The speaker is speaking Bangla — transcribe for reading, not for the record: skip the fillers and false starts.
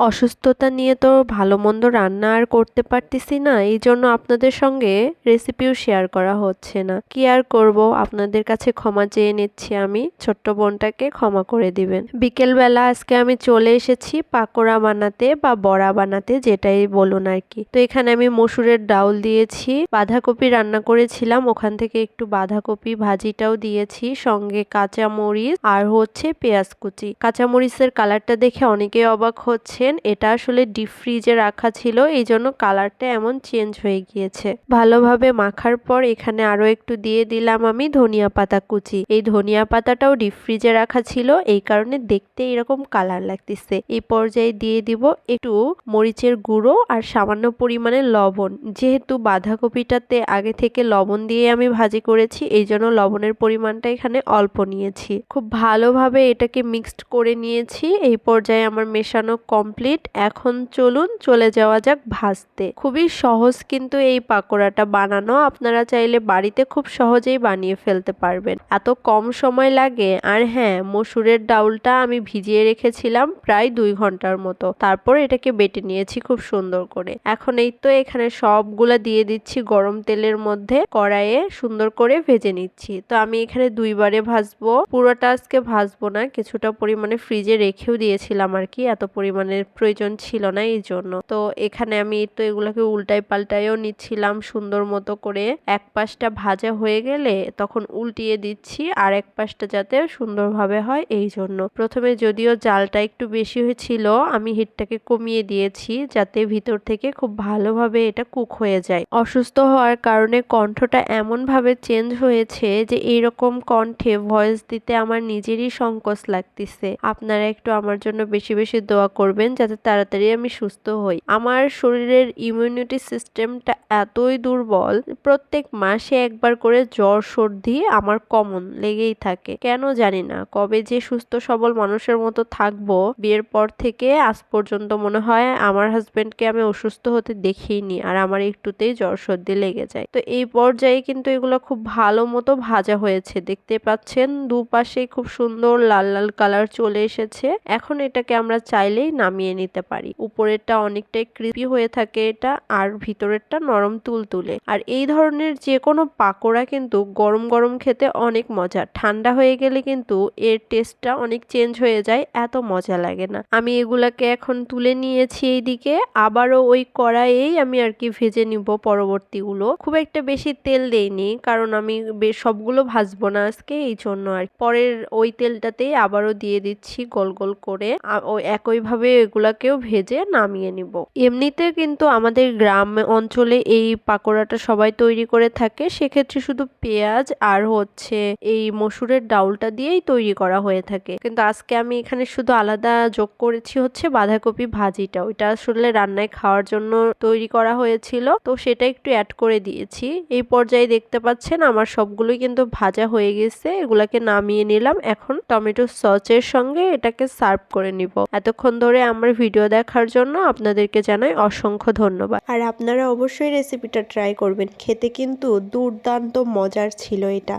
অসুস্থতা নিয়ে তো ভালো মন্দ রান্না আর করতে পারতেছি না, এই জন্য আপনাদের সঙ্গে রেসিপিও শেয়ার করা হচ্ছে না। কি আর করব, আপনাদের কাছে ক্ষমা চেয়ে নিচ্ছি, আমি ছোট্ট বোনটাকে ক্ষমা করে দিবেন। বিকেলবেলা আজকে আমি চলে এসেছি পাকোড়া বানাতে বা বড়া বানাতে, যেটাই বলুন আর কি। তো এখানে আমি মসুরের ডাউল দিয়েছি, বাঁধাকপি রান্না করেছিলাম, ওখান থেকে একটু বাঁধাকপি ভাজিটাও দিয়েছি, সঙ্গে কাঁচা মরিচ আর হচ্ছে পেঁয়াজ কুচি। কাঁচা মরিচের কালারটা দেখে অনেকেই অবাক হচ্ছেন, এটা আসলে ডিপ ফ্রিজে রাখা ছিল, এই জন্য কালারটা এমন চেঞ্জ হয়ে গিয়েছে। ভালোভাবে মাখার পর এখানে আরো একটু দিয়ে দিলাম আমি ধনিয়া পাতা কুচি। এই ধনিয়া পাতাটাও ডিপ ফ্রিজে রাখা ছিল, এই কারণে দেখতে এরকম কালার লাগতেছে। এই পর্যায়ে দিয়ে দিব একটু মরিচের গুঁড়ো আর সামান্য পরিমাণে লবণ। যেহেতু বাঁধাকপিটাতে আগে থেকে লবণ দিয়ে আমি ভাজি করেছি, এই জন্য লবণের পরিমাণটা এখানে অল্প নিয়েছি। খুব ভালোভাবে এটাকে মিক্সড করে নিয়েছি। এই পর্যায়ে আমার মেশানো কমপ্লিট। এখন চলুন চলে যাওয়া যাক ভাজতে। খুবই সহজ কিন্তু এই পাকোড়াটা বানানো, আপনারা চাইলে বাড়িতে খুব সহজেই বানিয়ে ফেলতে পারবেন, এত কম সময় লাগে। আর হ্যাঁ, মসুরের ডাউলটা আমি ভিজিয়ে রেখেছিলাম প্রায় 2 ঘন্টার মতো, তারপর এটাকে বেটে নিয়েছি খুব সুন্দর করে। এখন এই তো এখানে সবগুলা দিয়ে দিচ্ছি গরম তেলের মধ্যে, কড়াইয়ে সুন্দর করে ভেজে নিচ্ছি। তো আমি এখানে 2 বারে ভাজবো, পুরোটা আজকে ভাজবো না, কিছুটা পরিমাণে ফ্রিজে রেখেও দিয়েছিলাম আর কি, এত পরিমাণের প্রয়োজন ছিল না এই জন্য। তো এখানে আমি তো এগুলোকে উল্টাই পাল্টাইও নিচ্ছিলাম সুন্দর মতো করে। এক পাশটা ভাজা হয়ে গেলে তখন উল্টিয়ে দিচ্ছি, আর এক পাশটা যাতে সুন্দরভাবে হয় এই জন্য। প্রথমে যদিও জালটা একটু বেশি হয়েছিল, আমি হিটটাকে কমিয়ে দিয়েছি যাতে ভিতর থেকে খুব ভালোভাবে এটা কুক হয়ে যায়। অসুস্থ হওয়ার কারণে কণ্ঠটা এমন ভাবে চেঞ্জ হয়েছে যে এইরকম কণ্ঠে ভয়েস দিতে আমার নিজেরই সংকোচ লাগতেছে। আপনারা একটু আমার জন্য বেশি বেশি দোয়া করবেন যাতে তাড়াতাড়ি আমি সুস্থ হই। আমার শরীরের ইমিউনিটি সিস্টেমটা এতই দুর্বল, প্রত্যেক মাসে একবার করে জ্বর সর্দি আমার কমন লেগেই থাকে, কেন জানি না। কবে যে সুস্থ সবল মানুষের মতো থাকবো, বিয়ের পর থেকে আজ পর্যন্ত মনে হয় আমার হাজবেন্ডকে আমি অসুস্থ হতে দেখিনি, আর আমার একটুতেই জ্বর সর্দি লেগে যায়। তো এই পর্যায়ে কিন্তু এগুলো খুব ভালো মতো ভাজা হয়েছে, দেখতে পাচ্ছেন দুপাশেই খুব সুন্দর লাল লাল কালার চলে এসেছে। এখন এটাকে আমরা চাইলেই নামিয়ে নিতে পারি। উপরেরটা অনেকটাই ক্রিপি হয়ে থাকে এটা, আর ভিতরেরটা নরম তুলতুলে। আর এই ধরনের যে কোনো পাকোড়া কিন্তু গরম গরম খেতে অনেক মজা, ঠান্ডা হয়ে গেলে কিন্তু এর টেস্টটা অনেক চেঞ্জ হয়ে যায়, এত মজা লাগে না। আমি এগুলাকে এখন তুলে নিয়েছি এইদিকে, আবারও ওই কড়াইয়েই আমি আর কি ভেজে নিব পরবর্তীগুলো। খুব একটা বেশি তেল দেইনি, কারণ আমি সবগুলো ভাজবো না আজকে, এই জন্য আর পরের ওই তেলটাতেই আবারও দিয়ে দিচ্ছি গোল গোল করে, ও একইভাবে এগুলাকেও ভেজে নামিয়ে নিব। এমনিতে কিন্তু আমাদের গ্রাম অঞ্চলে এই পাকোড়াটা সবাই তৈরি করে থাকে, সেক্ষেত্রে শুধু পেঁয়াজ আর হচ্ছে এই মসুরের ডাউলটা দিয়েই তৈরি করা হয়ে থাকে। কিন্তু আজকে আমি এখানে শুধু আলাদা যোগ করেছি হচ্ছে বাঁধাকপি ভাজিটা, ওইটা আসলে রান্নায় খাওয়ার জন্য তৈরি করা হয়েছিল, তো সেটা একটু অ্যাড করে দিয়েছি। এই পর্যায়ে দেখতে পাচ্ছেন আমার সবগুলোই কিন্তু ভাজা হয়ে গেছে, এগুলাকে নামিয়ে নিলাম। এখন টমেটো সসের সঙ্গে এটাকে সার্ভ করে নিব। এতক্ষণ ধরে আমার ভিডিও দেখার জন্য আপনাদেরকে জানাই অসংখ্য ধন্যবাদ। আর আপনারা অবশ্যই রেসিপিটা ট্রাই করবেন, খেতে কিন্তু দুর্দান্ত মজার ছিল এটা।